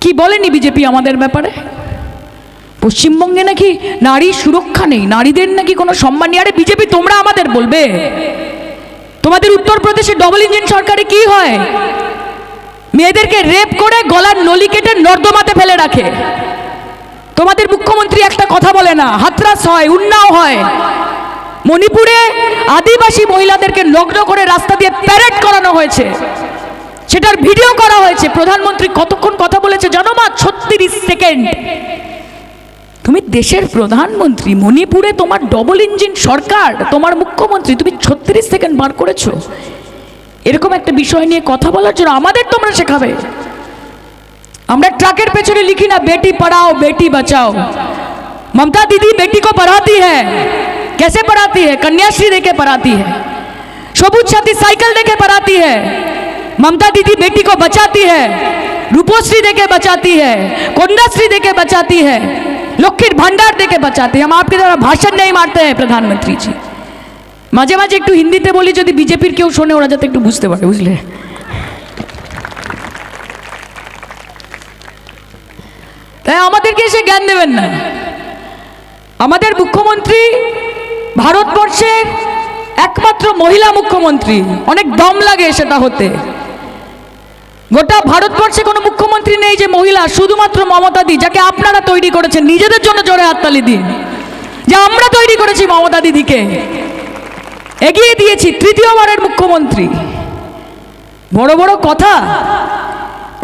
কি বলেনি বিজেপি আমাদের ব্যাপারে? পশ্চিমবঙ্গে নাকি নারী সুরক্ষা নেই, নারীদের নাকি কোনো সম্মান নেই। আরে বিজেপি তোমরা আমাদের বলবে? তোমাদের উত্তরপ্রদেশে ডবল ইঞ্জিন সরকারে কি হয়? মেয়েদেরকে রেপ করে গলার নলি কেটে নর্দমাতে ফেলে রাখে। তোমাদের মুখ্যমন্ত্রী একটা কথা বলে না। হাতরাস হয়, উন্নাও হয়। মণিপুরে আদিবাসী মহিলাদেরকে নগ্ন করে রাস্তা দিয়ে প্যারেড করানো হয়েছে, সেটার ভিডিও করা হয়েছে। প্রধানমন্ত্রী কতক্ষণ কথা বলেছে জানো মা? 36 সেকেন্ড। তুমি দেশের প্রধানমন্ত্রী, মণিপুরে তোমার ডবল ইঞ্জিন সরকার, তোমার মুখ্যমন্ত্রী, তুমি 36 সেকেন্ড বার করেছো এরকম একটা বিষয় নিয়ে কথা বলার জন্য? আমাদের তোমরা শেখাবে? আমরা ট্রাকের পেছনে লিখি না বেটি পড়াও বেটি বাঁচাও। ममता दीदी बेटी को पढ़ाती है, कैसे पढ़ाती है? कन्याश्री देके पढ़ाती है, सबुज साथी साइकिल देके पढ़ाती है। ममता दीदी बेटी को बचाती है, रूपोश्री देके बचाती है, कन्याश्री देके बचाती है, लक्ष्मीर भंडार देके बचाती है। हम आपकी तरह भाषण नहीं मारते हैं प्रधानमंत्री जी। মাঝে মাঝে একটু হিন্দিতে বলি, যদি বিজেপির কেউ শোনে ওরা যাতে একটু বুঝতে পারে, বুঝলে? তাই আমাদেরকে এসে জ্ঞান দেবেন না। আমাদের মুখ্যমন্ত্রী ভারতবর্ষের একমাত্র মহিলা মুখ্যমন্ত্রী। অনেক দম লাগে সেটা হতে। গোটা ভারতবর্ষে কোনো মুখ্যমন্ত্রী নেই যে মহিলা, শুধুমাত্র মমতা দি, যাকে আপনারা তৈরি করেছেন। নিজেদের জন্য জোরে হাততালি দিন যে আমরা তৈরি করেছি মমতা দিদিকে, এগিয়ে দিয়েছি, তৃতীয়বারের মুখ্যমন্ত্রী। বড় বড় কথা।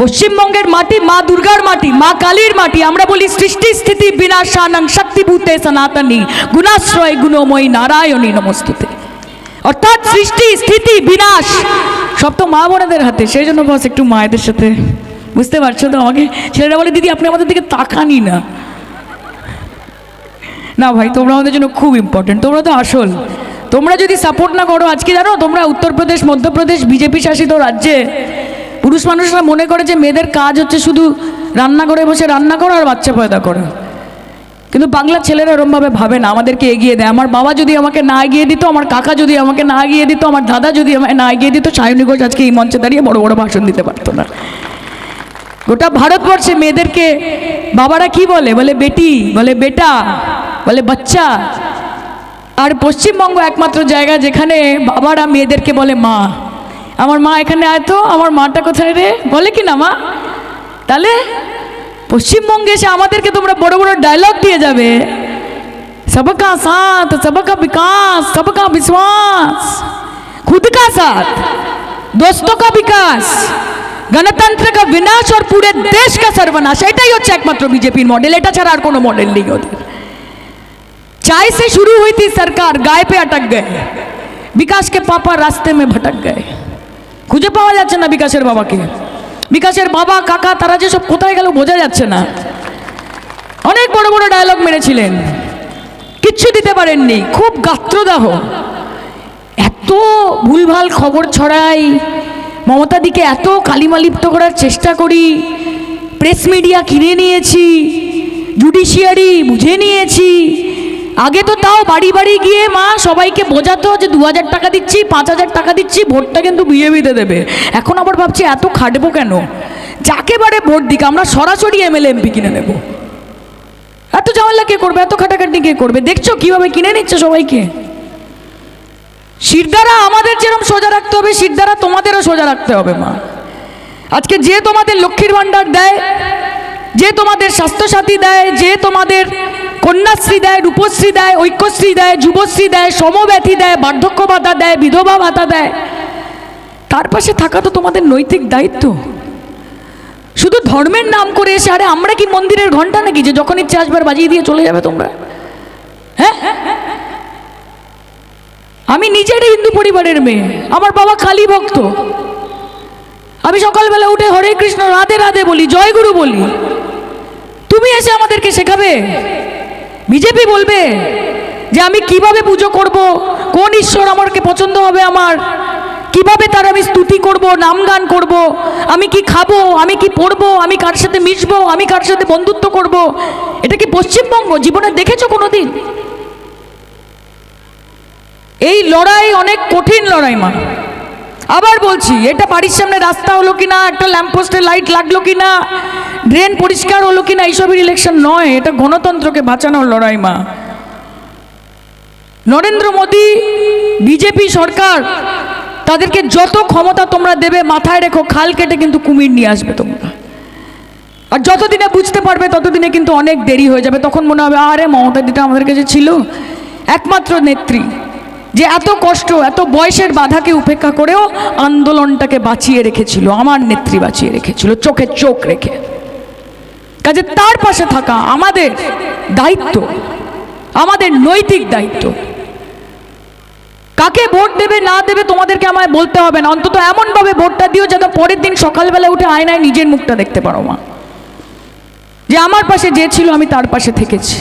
পশ্চিমবঙ্গের মাটি মা দুর্গার মাটি, মা কালীর মাটি। আমরা বলি সৃষ্টি স্থিতি বিনাশানং শক্তিভূতে সনাতনী গুণাশ্রয় গুণময়ী নারায়ণী নমস্তুতে। অর্থাৎ সৃষ্টি স্থিতি বিনাশ সব তো মা বোনেদের হাতে। সেই জন্য বস একটু মায়েদের সাথে, বুঝতে পারছো তো? আমাকে ছেলেরা বলে দিদি আপনি আমাদের দিকে তাকানি না। না ভাই, তোমরা আমাদের জন্য খুব ইম্পর্টেন্ট, তোমরা তো আসল। তোমরা যদি সাপোর্ট না করো, আজকে জানো তোমরা উত্তরপ্রদেশ মধ্যপ্রদেশ বিজেপি শাসিত রাজ্যে পুরুষ মানুষরা মনে করে যে মেয়েদের কাজ হচ্ছে শুধু রান্নাঘরে বসে রান্না করা আর বাচ্চা পয়দা করা। কিন্তু বাংলার ছেলেরা এরমভাবে ভাবে না, আমাদেরকে এগিয়ে দেয়। আমার বাবা যদি আমাকে না এগিয়ে দিত, আমার কাকা যদি আমাকে না এগিয়ে দিত, আমার দাদা যদি আমাকে না এগিয়ে দিত, সায়নী ঘোষ আজকে এই মঞ্চে দাঁড়িয়ে বড় বড় ভাষণ দিতে পারতো না। গোটা ভারতবর্ষে মেয়েদেরকে বাবারা কি বলে? বলে বেটি, বলে বেটা, বলে বাচ্চা। আর পশ্চিমবঙ্গ একমাত্র জায়গা যেখানে বাবারা মেয়েদেরকে বলে মা। আমার মা এখানে আয় তো, আমার মাটা কোথায় রে, বলে কি না মা? তাহলে পশ্চিমবঙ্গে এসে আমাদেরকে তোমরা বড় বড় ডায়লগ দিয়ে যাবে, सबका साथ, सबका विकास, सबका विश्वास, खुद का साथ, दोस्तों का विकास, गणतंत्र का विनाश और पूरे देश का सर्वनाश। এটাই হচ্ছে একমাত্র বিজেপির মডেল। এটা ছাড়া আর কোনো মডেল নেই ওদের। चाय से शुरू हुई थी सरकार, गाय पे अटक गए, विकास के पापा रास्ते में भटक गए। খুঁজে পাওয়া যাচ্ছে না বিকাশের বাবাকে। বিকাশের বাবা কাকা তারা যে সব কোথায় গেল বোঝা যাচ্ছে না। অনেক বড় বড় ডায়লগ মেরেছিলেন, কিচ্ছু দিতে পারেননি। খুব গাত্রদাহ, এত ভুলভাল খবর ছড়াই, মমতা দিকে এত কালিমালিপ্ত করার চেষ্টা করি, প্রেস মিডিয়া কিনে নিয়েছি, জুডিশিয়ারি বুঝে নিয়েছি। আগে তো তাও বাড়ি বাড়ি গিয়ে মা সবাইকে বোঝাতো যে 2000 টাকা দিচ্ছি, 5000 টাকা দিচ্ছি, ভোটটা কিন্তু বিজেপিতে দেবে। এখন আবার ভাবছি এত খাটবো কেন, যাকে বারে ভোট দিকে আমরা সরাসরি এমএলএ এমপি কিনে নেব। এত ঝামেলা কে করবে, এত খাটাখাটি কে করবে? দেখছো কিভাবে কিনে নিচ্ছে সবাইকে। শিরদাঁড়া আমাদের যেরকম সোজা রাখতে হবে, শিরদাঁড়া তোমাদেরও সোজা রাখতে হবে মা। আজকে যে তোমাদের লক্ষ্মীর ভাণ্ডার দেয়, যে তোমাদের স্বাস্থ্যসাথী দেয়, যে তোমাদের কন্যাশ্রী দেয়, রূপশ্রী দেয়, ঐক্যশ্রী দেয়, যুবশ্রী দেয়, সমব্যথী দেয়, বার্ধক্য ভাতা দেয়, বিধবা ভাতা দেয়, তার পাশে থাকা তো তোমাদের নৈতিক দায়িত্ব। শুধু ধর্মের নাম করে এসে, আরে আমরা কি মন্দিরের ঘন্টা নাকি যে যখন ইচ্ছে আসবার বাজিয়ে দিয়ে চলে যাবে তোমরা? হ্যাঁ, আমি নিজের হিন্দু পরিবারের মেয়ে, আমার বাবা কালী ভক্ত। আমি সকালবেলা উঠে হরে কৃষ্ণ রাধে রাধে বলি, জয় গুরু বলি। তুমি এসে আমাদেরকে শেখাবে? বিজেপি বলবে যে আমি কিভাবে পুজো করব, কোন ঈশ্বর আমাকে পছন্দ হবে, আমার কিভাবে তার আমি স্তুতি করব, নাম গান করব, আমি কি খাবো, আমি কি পড়বো, আমি কার সাথে মিশবো, আমি কার সাথে বন্ধুত্ব করব। এটা কি পশ্চিমবঙ্গ জীবনে দেখেছো কোনোদিন? এই লড়াই অনেক কঠিন লড়াই মা। আবার বলছি, এটা বাড়ির সামনে রাস্তা হলো কিনা, একটা ল্যাম্পপোস্টে লাইট লাগলো কিনা, ড্রেন পরিষ্কার হলো কিনা, এইসবের ইলেকশন নয়। এটা গণতন্ত্রকে বাঁচানোর লড়াই মা। নরেন্দ্র মোদী, বিজেপি সরকার, তাদেরকে যত ক্ষমতা তোমরা দেবে মাথায় রেখো, খাল কেটে কিন্তু কুমির নিয়ে আসবে তোমরা। আর যতদিনে বুঝতে পারবে ততদিনে কিন্তু অনেক দেরি হয়ে যাবে। তখন মনে হবে আরে মমতা দিটা আমাদের কাছে ছিল একমাত্র নেত্রী, যে এত কষ্ট, এত বয়সের বাধাকে উপেক্ষা করেও আন্দোলনটাকে বাঁচিয়ে রেখেছিল। আমার নেত্রী বাঁচিয়ে রেখেছিল, চোখে চোখ রেখে। কাজে তার পাশে থাকা আমাদের দায়িত্ব, আমাদের নৈতিক দায়িত্ব। কাকে ভোট দেবে না দেবে তোমাদেরকে আমায় বলতে হবে না, অন্তত এমনভাবে ভোটটা দিও যাতে পরের দিন সকালবেলা উঠে আয়নায় নিজের মুখটা দেখতে পারো মা, যে আমার পাশে যে ছিল আমি তার পাশে থেকেছি।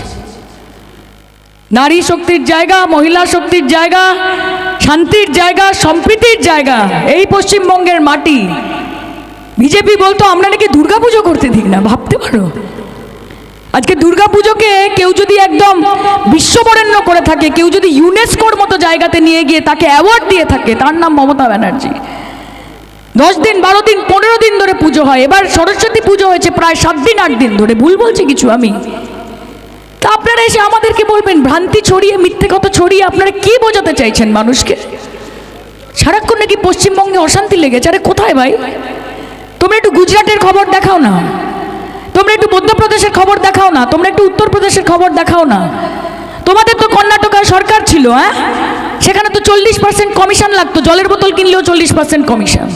নারী শক্তির জায়গা, মহিলা শক্তির জায়গা, শান্তির জায়গা, সম্প্রীতির জায়গা এই পশ্চিমবঙ্গের মাটি। বিজেপি বলতো আমরা নাকি দুর্গাপুজো করতে দিই না, ভাবতে পারো। আজকে দুর্গাপুজোকে কেউ যদি একদম বিশ্ববরেণ্য করে থাকে, কেউ যদি ইউনেস্কোর মতো জায়গাতে নিয়ে গিয়ে তাকে অ্যাওয়ার্ড দিয়ে থাকে, তার নাম মমতা ব্যানার্জি। 10 দিন 12 দিন 15 দিন ধরে পুজো হয়। এবার সরস্বতী পুজো হয়েছে প্রায় 7 দিন 8 দিন ধরে। ভুল বলছি কিছু আমি? তা আপনারা এসে আমাদেরকে বলবেন, ভ্রান্তি ছড়িয়ে, মিথ্যে কথা ছড়িয়ে আপনারা কি বোঝাতে চাইছেন মানুষকে? সারাক্ষণ নাকি পশ্চিমবঙ্গে অশান্তি লেগেছে। আরে কোথায় ভাই? তোমরা একটু গুজরাটের খবর দেখাও না, তোমরা একটু মধ্যপ্রদেশের খবর দেখাও না, তোমরা একটু উত্তরপ্রদেশের খবর দেখাও না। তোমাদের তো কর্ণাটকের সরকার ছিল, হ্যাঁ, সেখানে তো 40% কমিশন লাগতো, জলের বোতল কিনলেও 40% কমিশন।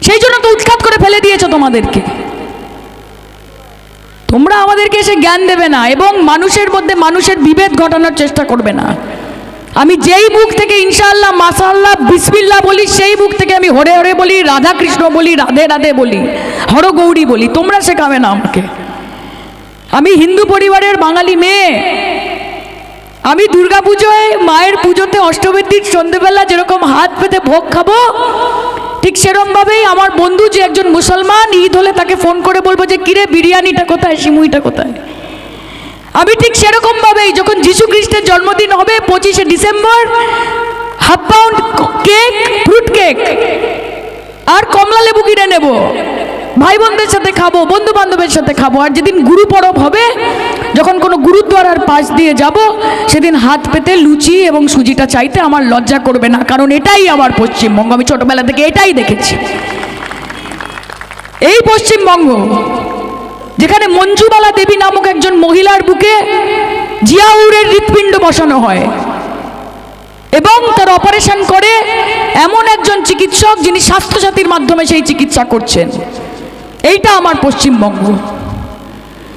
সেই জন্য তো উৎখাত করে ফেলে দিয়েছো তোমাদেরকে। তোমরা আমাদেরকে এসে জ্ঞান দেবে না এবং মানুষের মধ্যে মানুষের বিভেদ ঘটানোর চেষ্টা করবে না। আমি যেই মুখ থেকে ইনশাআল্লাহ, মাশাআল্লাহ, বিসমিল্লাহ বলি, সেই মুখ থেকে আমি হরে হরে বলি, রাধা কৃষ্ণ বলি, রাধে রাধে বলি, হরগৌরী বলি। তোমরা শেখাবে না আমাকে। আমি হিন্দু পরিবারের বাঙালি মেয়ে। আমি দুর্গাপুজোয়, মায়ের পুজোতে, অষ্টমীর দিন সন্ধ্যেবেলা যেরকম হাত পেতে ভোগ খাবো, ঠিক সেরকমভাবেই আমার বন্ধু যে একজন মুসলমান, ঈদ হলে তাকে ফোন করে বলবো যে কিরে বিরিয়ানিটা কোথায়, সিমুইটা কোথায়। আমি ঠিক সেরকমভাবেই যখন যিশু খ্রিস্টের জন্মদিন হবে 25শে December, half pound cake, fruit cake আর কমলা লেবু কিনে নেব, ভাই বোনদের সাথে খাবো, বন্ধু বান্ধবের সাথে খাবো। আর যেদিন গুরু পরব হবে, যখন কোনো গুরুদ্বারার পাশ দিয়ে যাব, সেদিন হাত পেতে লুচি এবং সুজিটা চাইতে আমার লজ্জা করবে না, কারণ এটাই আমার পশ্চিমবঙ্গ। আমি ছোটবেলা থেকে এটাই দেখেছি। এই পশ্চিমবঙ্গ যেখানে মঞ্জুবালা দেবী নামক একজন মহিলার বুকে জিয়াউরের হৃৎপিণ্ড বসানো হয় এবং তার অপারেশন করে এমন একজন চিকিৎসক যিনি স্বাস্থ্যসাথীর মাধ্যমে সেই চিকিৎসা করছেন, এইটা আমার পশ্চিমবঙ্গ।